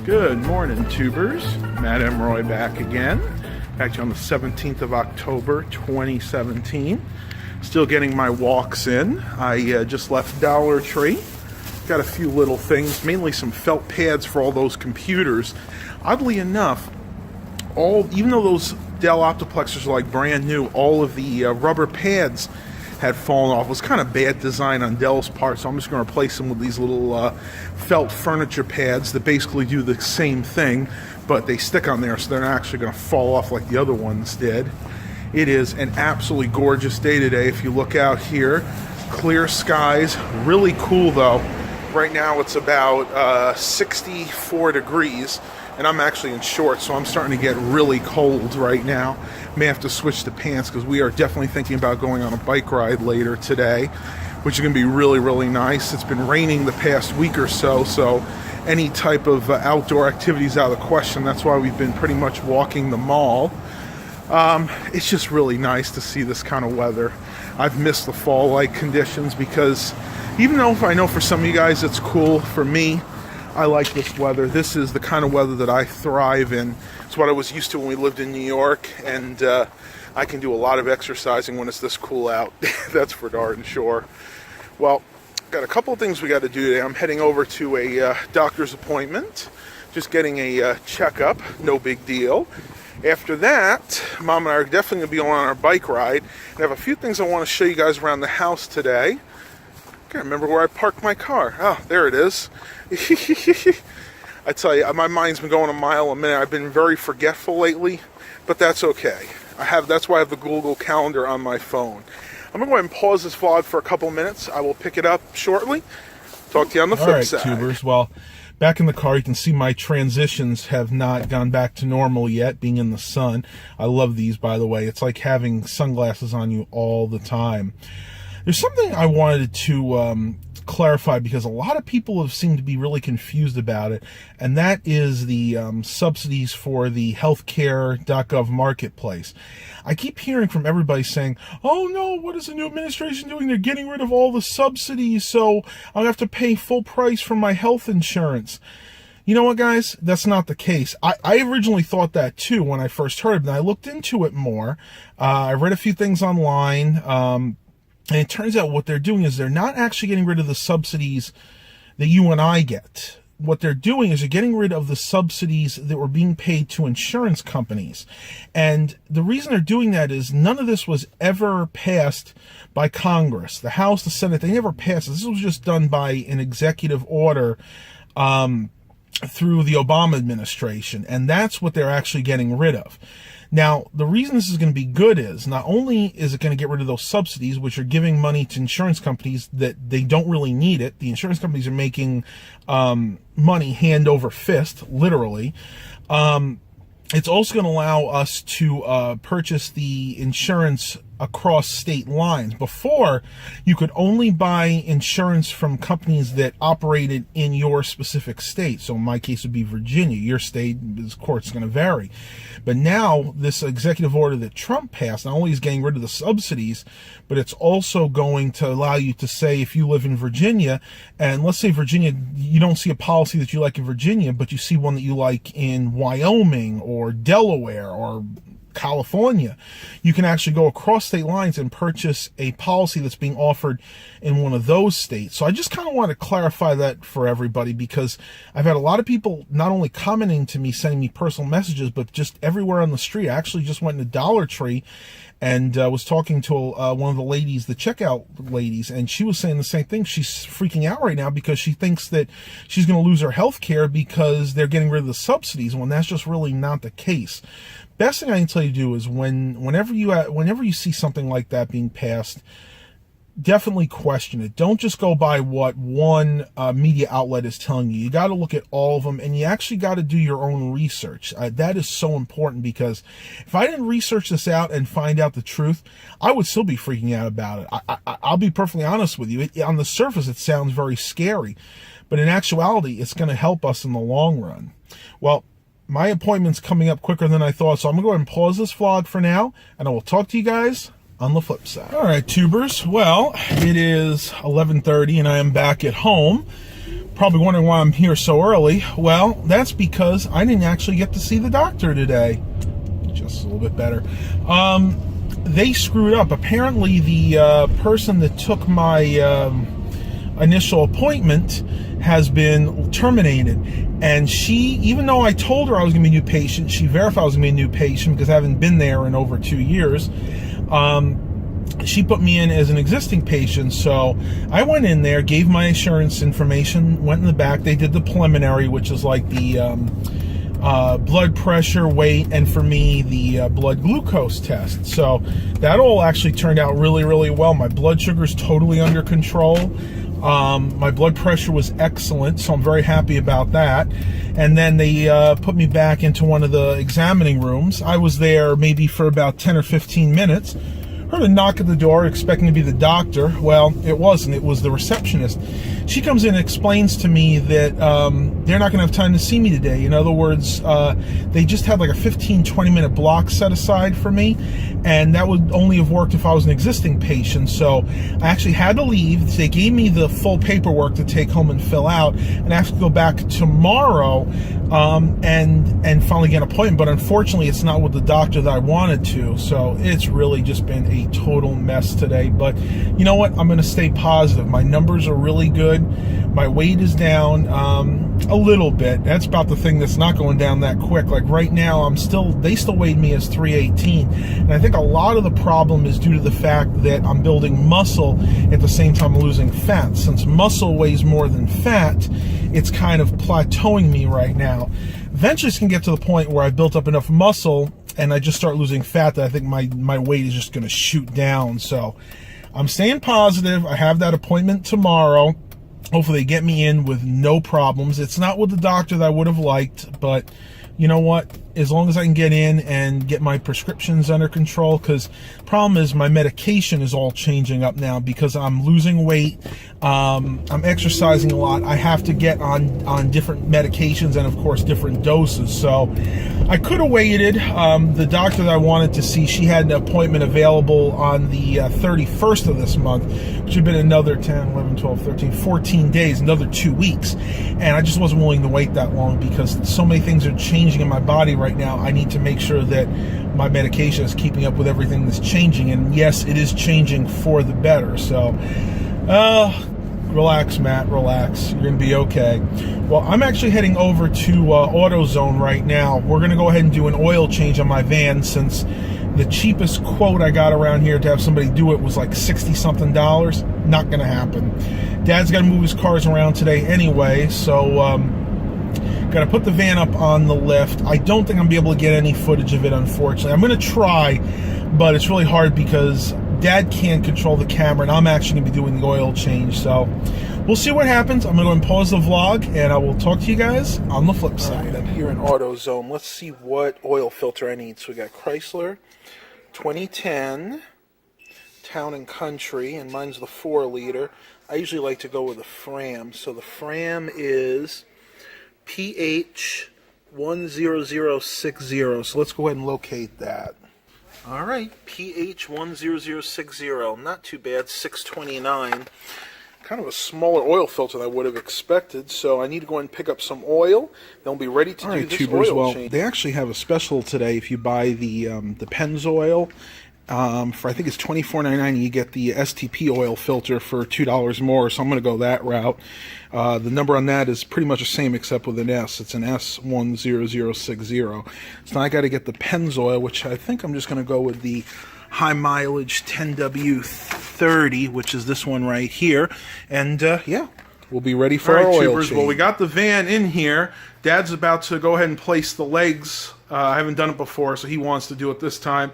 Good morning, tubers. Matt Emroy back again. Actually on the 17th of October, 2017. Still getting my walks in. I just left Dollar Tree. Got a few little things, mainly some felt pads for all those computers. Oddly enough, even though those Dell Optiplexers are like brand new, all of the rubber pads had fallen off. It was kind of bad design on Dell's part, so I'm just going to replace them with these little felt furniture pads that basically do the same thing, but they stick on there, so they're not actually going to fall off like the other ones did. It is an absolutely gorgeous day today. If you look out here, clear skies, really cool though. Right now it's about 64 degrees, and I'm actually in shorts, so I'm starting to get really cold right now. May have to switch to pants because we are definitely thinking about going on a bike ride later today, which is going to be really, really nice. It's been raining the past week or so, so any type of outdoor activities out of the question. That's why we've been pretty much walking the mall. It's just really nice to see this kind of weather. I've missed the fall-like conditions because even though I know for some of you guys it's cool, for me, I like this weather. This is the kind of weather that I thrive in. It's what I was used to when we lived in New York, and I can do a lot of exercising when it's this cool out. That's for darn sure. Well, got a couple of things we got to do today. I'm heading over to a doctor's appointment, just getting a checkup, no big deal. After that, Mom and I are definitely going to be on our bike ride, and I have a few things I want to show you guys around the house today. I can't remember where I parked my car. Oh, there it is. I tell you, my mind's been going a mile a minute. I've been very forgetful lately, but that's okay. That's why I have the Google Calendar on my phone. I'm going to go ahead and pause this vlog for a couple minutes. I will pick it up shortly. Talk to you on the flip side. All right, tubers. Well, back in the car, you can see my transitions have not gone back to normal yet, being in the sun. I love these, by the way. It's like having sunglasses on you all the time. There's something I wanted to clarify because a lot of people have seemed to be really confused about it, and that is the subsidies for the healthcare.gov marketplace. I keep hearing from everybody saying, oh no, what is the new administration doing? They're getting rid of all the subsidies, so I'll have to pay full price for my health insurance. You know what, guys? That's not the case. I originally thought that too when I first heard it, and I looked into it more. I read a few things online, and it turns out what they're doing is they're not actually getting rid of the subsidies that you and I get. What they're doing is they're getting rid of the subsidies that were being paid to insurance companies. And the reason they're doing that is none of this was ever passed by Congress. The House, the Senate, they never passed this. This was just done by an executive order through the Obama administration. And that's what they're actually getting rid of. Now, the reason this is going to be good is not only is it going to get rid of those subsidies, which are giving money to insurance companies that they don't really need it. The insurance companies are making money hand over fist, literally. It's also going to allow us to purchase the insurance across state lines. Before, you could only buy insurance from companies that operated in your specific state. So in my case, it would be Virginia. Your state, of course, is going to vary. But now, this executive order that Trump passed, not only is getting rid of the subsidies, but it's also going to allow you to say, if you live in Virginia, and let's say Virginia, you don't see a policy that you like in Virginia, but you see one that you like in Wyoming or Delaware or California, you can actually go across state lines and purchase a policy that's being offered in one of those states. So I just kind of want to clarify that for everybody, because I've had a lot of people not only commenting to me, sending me personal messages, but just everywhere on the street. I actually just went to Dollar Tree and was talking to one of the ladies, the checkout ladies, and she was saying the same thing. She's freaking out right now because she thinks that she's going to lose her health care because they're getting rid of the subsidies, when that's just really not the case. Best thing I can tell you to do is whenever you see something like that being passed, definitely question it. Don't just go by what one media outlet is telling you. You got to look at all of them, and you actually got to do your own research. That is so important, because if I didn't research this out and find out the truth, I would still be freaking out about it. I'll be perfectly honest with you. On the surface, it sounds very scary, but in actuality, it's going to help us in the long run. Well, my appointment's coming up quicker than I thought, so I'm going to go ahead and pause this vlog for now, and I will talk to you guys on the flip side. All right, tubers. Well, it is 11:30, and I am back at home. Probably wondering why I'm here so early. Well, that's because I didn't actually get to see the doctor today. Just a little bit better. They screwed up. Apparently, the person that took my initial appointment has been terminated. And she, even though I told her I was going to be a new patient, she verified I was going to be a new patient because I haven't been there in over 2 years. She put me in as an existing patient, so I went in there, gave my insurance information, went in the back. They did the preliminary, which is like the blood pressure, weight, and for me, the blood glucose test. So that all actually turned out really, really well. My blood sugar is totally under control. My blood pressure was excellent, so I'm very happy about that. And then they put me back into one of the examining rooms. I was there maybe for about 10 or 15 minutes. Heard a knock at the door, expecting to be the doctor. Well, it wasn't. It was the receptionist. She comes in and explains to me that they're not going to have time to see me today. In other words, they just had like a 15, 20-minute block set aside for me, and that would only have worked if I was an existing patient. So I actually had to leave. They gave me the full paperwork to take home and fill out, and I have to go back tomorrow and finally get an appointment. But unfortunately, it's not with the doctor that I wanted to. So it's really just been a total mess today. But you know what? I'm going to stay positive. My numbers are really good. My weight is down a little bit. That's about the thing that's not going down that quick. Like right now, they still weighed me as 318, and I think a lot of the problem is due to the fact that I'm building muscle at the same time I'm losing fat. Since muscle weighs more than fat, it's kind of plateauing me right now. Eventually, it's going to get to the point where I've built up enough muscle and I just start losing fat that I think my weight is just going to shoot down. So I'm staying positive. I have that appointment tomorrow. Hopefully they get me in with no problems. It's not with the doctor that I would have liked, but you know what? As long as I can get in and get my prescriptions under control, because the problem is my medication is all changing up now because I'm losing weight. I'm exercising a lot. I have to get on different medications and, of course, different doses. So I could have waited. The doctor that I wanted to see, she had an appointment available on the 31st of this month, which had been another 10, 11, 12, 13, 14 days, another 2 weeks. And I just wasn't willing to wait that long because so many things are changing in my body right now. I need to make sure that my medication is keeping up with everything that's changing. And yes, it is changing for the better. So, relax, Matt, relax. You're going to be okay. Well, I'm actually heading over to AutoZone right now. We're going to go ahead and do an oil change on my van since the cheapest quote I got around here to have somebody do it was like $60-something. Not going to happen. Dad's got to move his cars around today anyway, so got to put the van up on the lift. I don't think I'm going to be able to get any footage of it, unfortunately. I'm going to try, but it's really hard because Dad can't control the camera, and I'm actually going to be doing the oil change. So we'll see what happens. I'm going to go and pause the vlog, and I will talk to you guys on the flip side. I'm here in AutoZone. Let's see what oil filter I need. So we got Chrysler 2010 Town and Country, and mine's the 4-liter. I usually like to go with a Fram. So the Fram is PH10060. So let's go ahead and locate that. All right, PH10060. Not too bad, 629. Kind of a smaller oil filter than I would have expected, so I need to go ahead and pick up some oil. Then we'll be ready to do this oil change. They actually have a special today if you buy the Pennzoil. For I think it's $24.99, you get the STP oil filter for $2 more, so I'm going to go that route. The number on that is pretty much the same except with an S. It's an S10060. So now I got to get the Pennzoil, which I think I'm just going to go with the high mileage 10W30, which is this one right here. And yeah, we'll be ready for our oil change. Well, we got the van in here. Dad's about to go ahead and place the legs. I haven't done it before, so he wants to do it this time.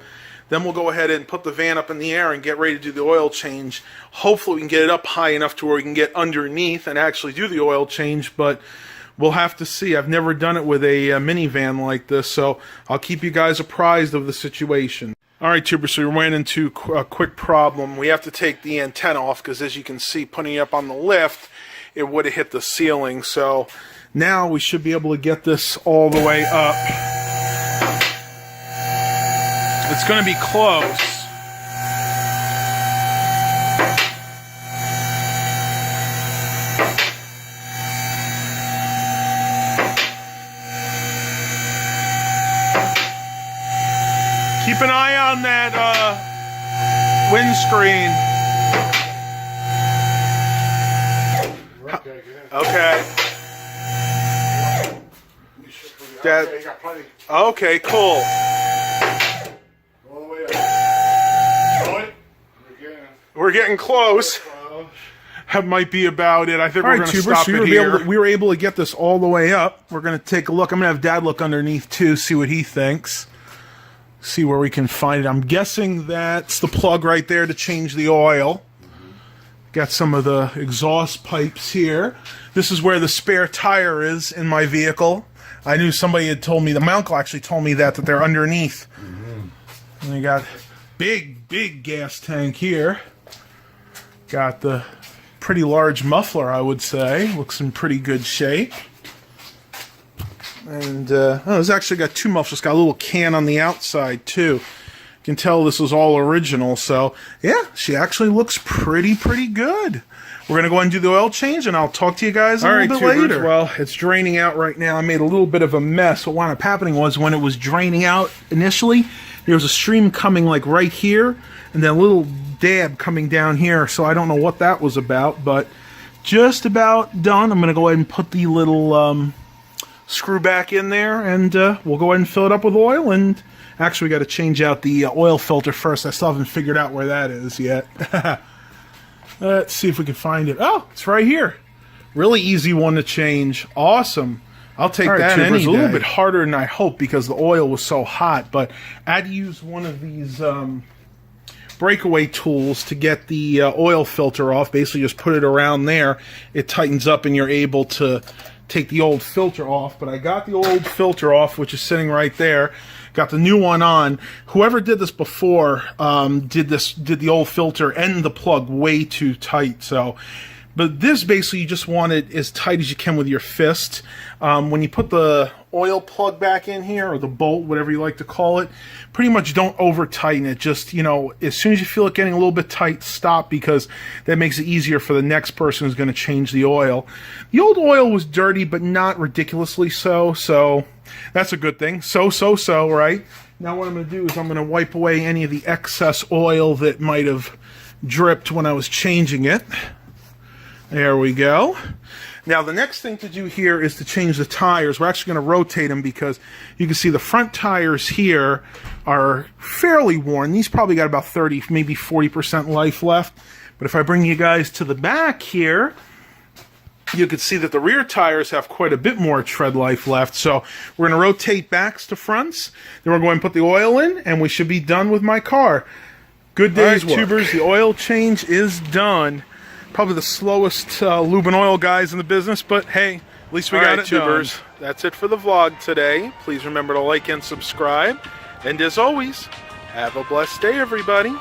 Then we'll go ahead and put the van up in the air and get ready to do the oil change. Hopefully we can get it up high enough to where we can get underneath and actually do the oil change, but we'll have to see. I've never done it with a minivan like this, so I'll keep you guys apprised of the situation. All right, tubers, so we ran into a quick problem. We have to take the antenna off because, as you can see, putting it up on the lift, it would have hit the ceiling. So now we should be able to get this all the way up. It's going to be close. keep an eye on that windscreen. Okay. Okay, cool. We're getting close. That might be about it. I think we're going to stop it here. We were able to get this all the way up. We're going to take a look. I'm going to have Dad look underneath too, see what he thinks. See where we can find it. I'm guessing that's the plug right there to change the oil. Got some of the exhaust pipes here. This is where the spare tire is in my vehicle. I knew somebody had told me, my uncle actually told me that they're underneath. And we got big gas tank here. Got the pretty large muffler, I would say. Looks in pretty good shape. And it's actually got two mufflers. Got a little can on the outside too. You can tell this is all original. So yeah, she actually looks pretty good. We're gonna go ahead and do the oil change, and I'll talk to you guys a little bit later. Well, it's draining out right now. I made a little bit of a mess. What wound up happening was when it was draining out initially, there was a stream coming like right here, and then a little dab coming down here. So I don't know what that was about, but just about done. I'm gonna go ahead and put the little screw back in there, and we'll go ahead and fill it up with oil. And actually, we got to change out the oil filter first. I still haven't figured out where that is yet. Let's see if we can find it. Oh, it's right here. Really easy one to change. Awesome. I'll take that any day. It was a little bit harder than I hoped because the oil was so hot, but I had to use one of these breakaway tools to get the oil filter off. Basically, just put it around there. It tightens up, and you're able to take the old filter off. But I got the old filter off, which is sitting right there. Got the new one on. Whoever did this before did the old filter and the plug way too tight. So, but this basically you just want it as tight as you can with your fist. When you put the oil plug back in here, or the bolt, whatever you like to call it, pretty much don't over tighten it. Just, you know, as soon as you feel it getting a little bit tight, stop, because that makes it easier for the next person who's going to change the oil. The old oil was dirty, but not ridiculously so, so that's a good thing. So, right? Now what I'm going to do is I'm going to wipe away any of the excess oil that might have dripped when I was changing it. There we go. Now the next thing to do here is to change the tires. We're actually going to rotate them because you can see the front tires here are fairly worn. These probably got about 30, maybe 40% life left. But if I bring you guys to the back here, you can see that the rear tires have quite a bit more tread life left. So we're going to rotate backs to fronts. Then we're going to put the oil in, and we should be done with my car. Good day's work. Tubers, the oil change is done. Probably the slowest lube and oil guys in the business, but hey, at least we got it tubers done. That's it for the vlog today. Please remember to like and subscribe. And as always, have a blessed day, everybody.